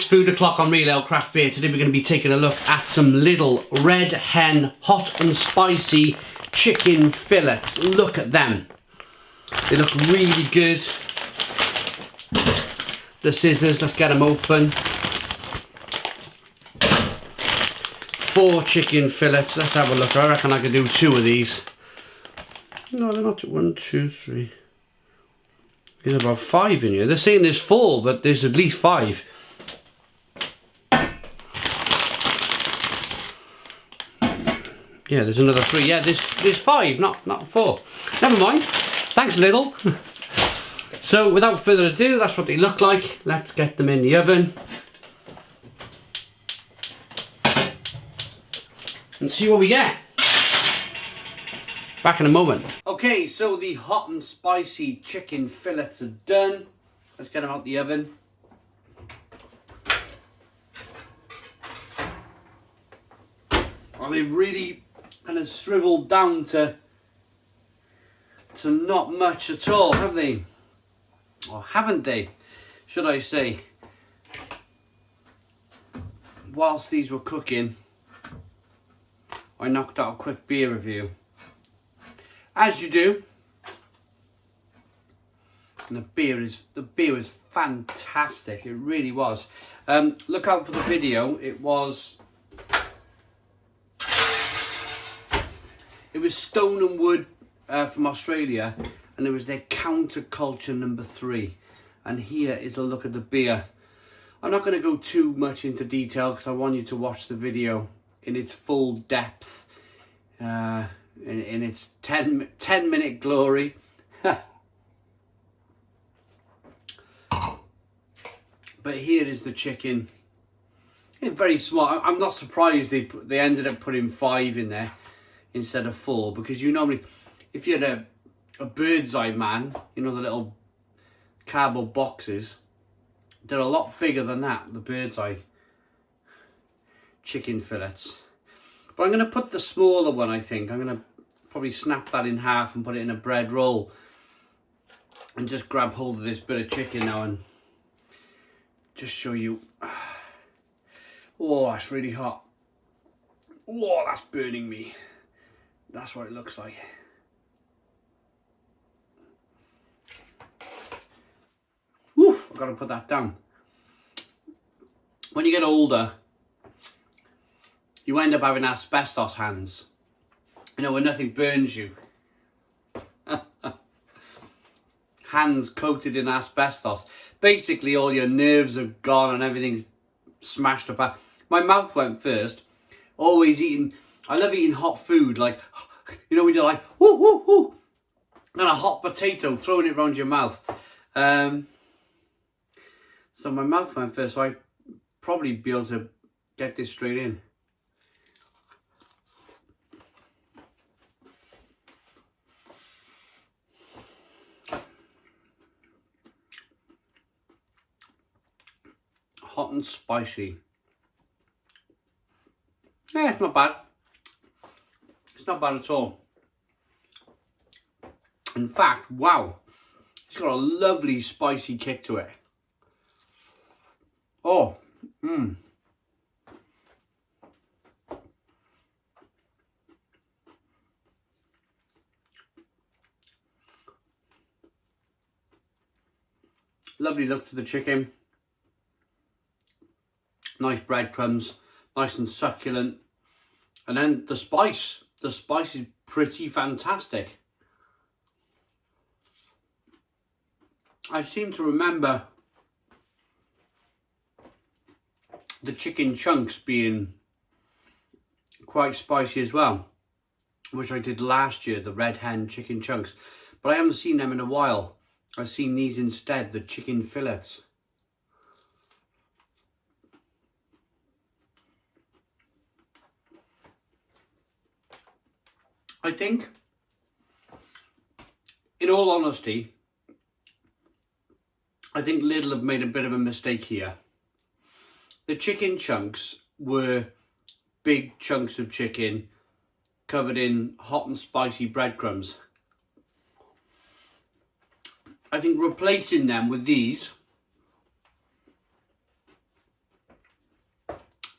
Food O'Clock on Real Ale Craft Beer. Today we're going to be taking a look at some Lidl Red Hen Hot and Spicy Chicken Fillets. Look at them. They look really good. The scissors, let's get them open. 4 chicken fillets. Let's have a look. I reckon I could do 2 of these. No, they're not. 1, 2, 3. There's about 5 in here. They're saying there's 4, but there's at least 5. Yeah, there's another 3. Yeah, there's 5, not 4. Never mind. Thanks, Lidl. So, without further ado, that's what they look like. Let's get them in the oven and see what we get. Back in a moment. Okay, so the hot and spicy chicken fillets are done. Let's get them out the oven. Well, they've really kind of shriveled down to not much at all, have they? Or haven't they, should I say. Whilst these were cooking, I knocked out a quick beer review. As you do. And the beer was fantastic. It really was. Look out for the video. It was Stone and Wood from Australia, and it was their counterculture number 3. And here is a look at the beer. I'm not going to go too much into detail because I want you to watch the video in its full depth, in its 10-minute glory. But here is the chicken. It's very small. I'm not surprised they ended up putting 5 in there instead of 4, because you normally, if you had a bird's eye man, you know, the little cardboard boxes, they're a lot bigger than that, the bird's eye chicken fillets. But I'm going to put the smaller one, I think. I'm going to probably snap that in half and put it in a bread roll and just grab hold of this bit of chicken now and just show you. Oh, that's really hot. Oh, that's burning me. That's what it looks like. Woof, I've got to put that down. When you get older, you end up having asbestos hands. You know, when nothing burns you. Hands coated in asbestos. Basically, all your nerves are gone and everything's smashed up. My mouth went first. Always eating. I love eating hot food, like, you know, when you're like, whoo, whoo, whoo, and a hot potato, throwing it around your mouth. So my mouth went first, so I'd probably be able to get this straight in. Hot and spicy. Yeah, it's not bad. It's not bad at all. In fact, wow, it's got a lovely spicy kick to it. Oh, Lovely look to the chicken. Nice breadcrumbs, nice and succulent. And then the spice is pretty fantastic. I seem to remember the chicken chunks being quite spicy as well, which I did last year, the Red Hen chicken chunks. But I haven't seen them in a while. I've seen these instead, the chicken fillets. I think, in all honesty, I think Lidl have made a bit of a mistake here. The chicken chunks were big chunks of chicken covered in hot and spicy breadcrumbs. I think replacing them with these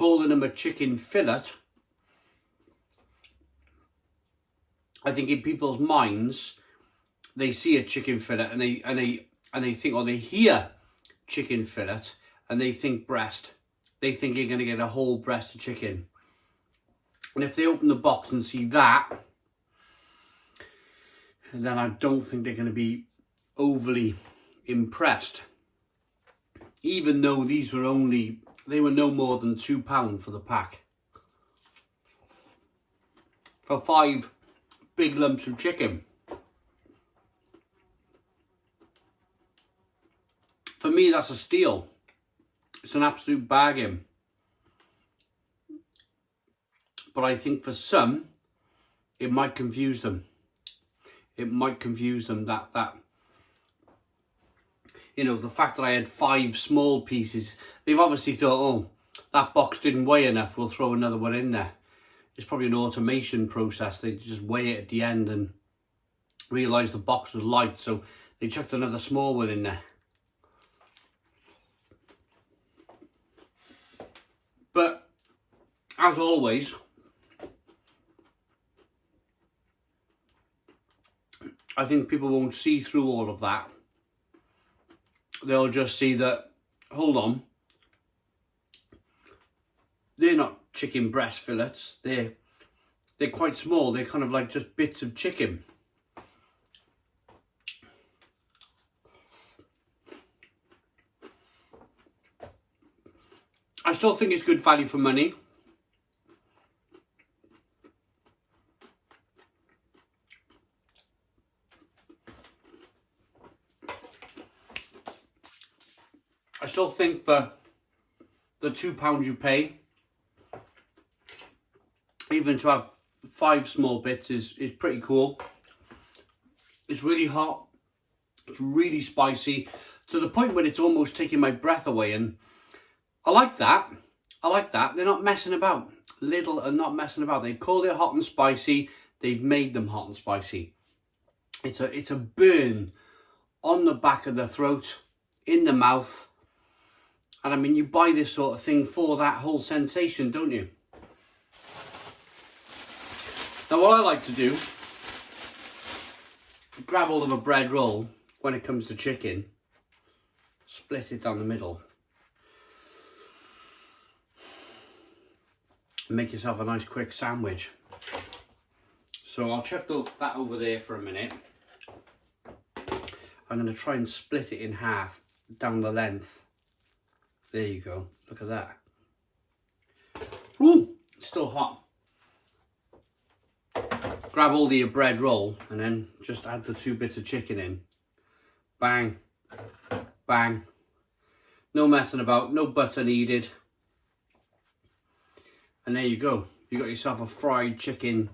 calling them a chicken fillet, I think in people's minds, they see a chicken fillet and they think, or they hear chicken fillet and they think breast. They think you're going to get a whole breast of chicken. And if they open the box and see that, then I don't think they're going to be overly impressed. Even though these were they were no more than £2 for the pack. For 5 big lumps of chicken. For me, that's a steal. It's an absolute bargain. But I think for some, it might confuse them. It might confuse them that you know, the fact that I had 5 small pieces, they've obviously thought, oh, that box didn't weigh enough, we'll throw another one in there. It's probably an automation process. They just weigh it at the end and realise the box was light, so they chucked another small one in there. But, as always, I think people won't see through all of that. They'll just see that, hold on, they're not chicken breast fillets. They're quite small. They're kind of like just bits of chicken. I still think it's good value for money. I still think for the £2 you pay, even to have 5 small bits is pretty cool. It's really hot. It's really spicy to the point where it's almost taking my breath away, and I like that. I like that. They're not messing about. Lidl are not messing about. They called it hot and spicy. They've made them hot and spicy. It's a burn on the back of the throat, in the mouth. And I mean, you buy this sort of thing for that whole sensation, don't you? Now, what I like to do, grab hold of a bread roll when it comes to chicken, split it down the middle, and make yourself a nice quick sandwich. So I'll chuck that over there for a minute. I'm going to try and split it in half down the length. There you go. Look at that. Ooh, it's still hot. Grab all your bread roll and then just add the 2 bits of chicken in. Bang. Bang. No messing about. No butter needed. And there you go. You got yourself a fried chicken,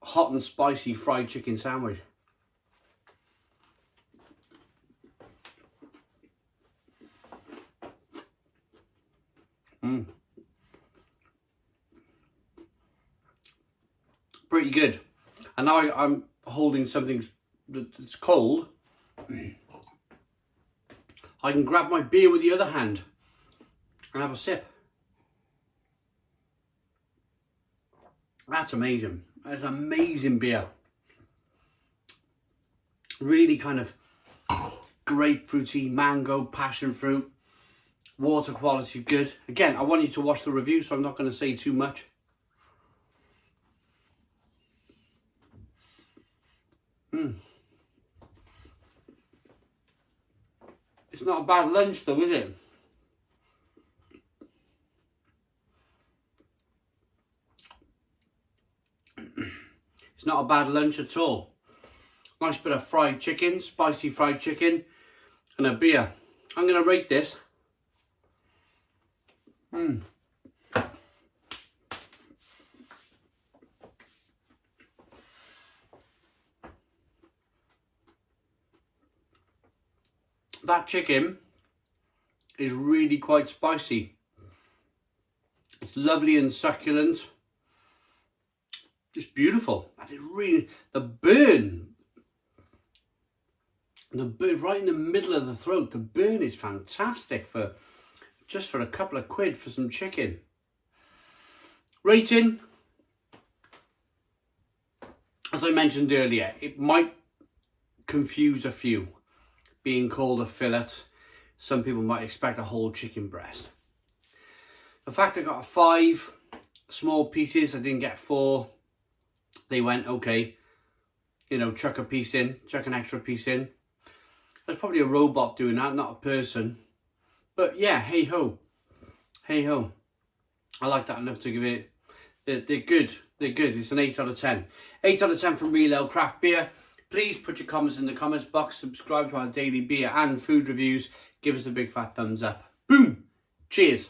hot and spicy fried chicken sandwich. Pretty good. And now I'm holding something that's cold. I can grab my beer with the other hand and have a sip. That's amazing. That's an amazing beer. Really kind of grapefruity, mango, passion fruit. Water quality good. Again, I want you to watch the review, so I'm not going to say too much. It's not a bad lunch though, is it? It's not a bad lunch at all. Nice bit of fried chicken, spicy fried chicken, and a beer. I'm going to rate this. That chicken is really quite spicy. It's lovely and succulent. It's beautiful. That is really, the burn right in the middle of the throat. The burn is fantastic for just for a couple of quid for some chicken. Rating, as I mentioned earlier, it might confuse a few. Being called a fillet, some people might expect a whole chicken breast. The fact I got 5 small pieces, I didn't get 4. They went, okay, you know, chuck a piece in, chuck an extra piece in. There's probably a robot doing that, not a person. But yeah, hey ho. Hey ho. I like that enough to give it, they're good. They're good. It's an 8 out of 10. 8 out of 10 from Real Ale Craft Beer. Please put your comments in the comments box. Subscribe to our daily beer and food reviews. Give us a big fat thumbs up. Boom. Cheers.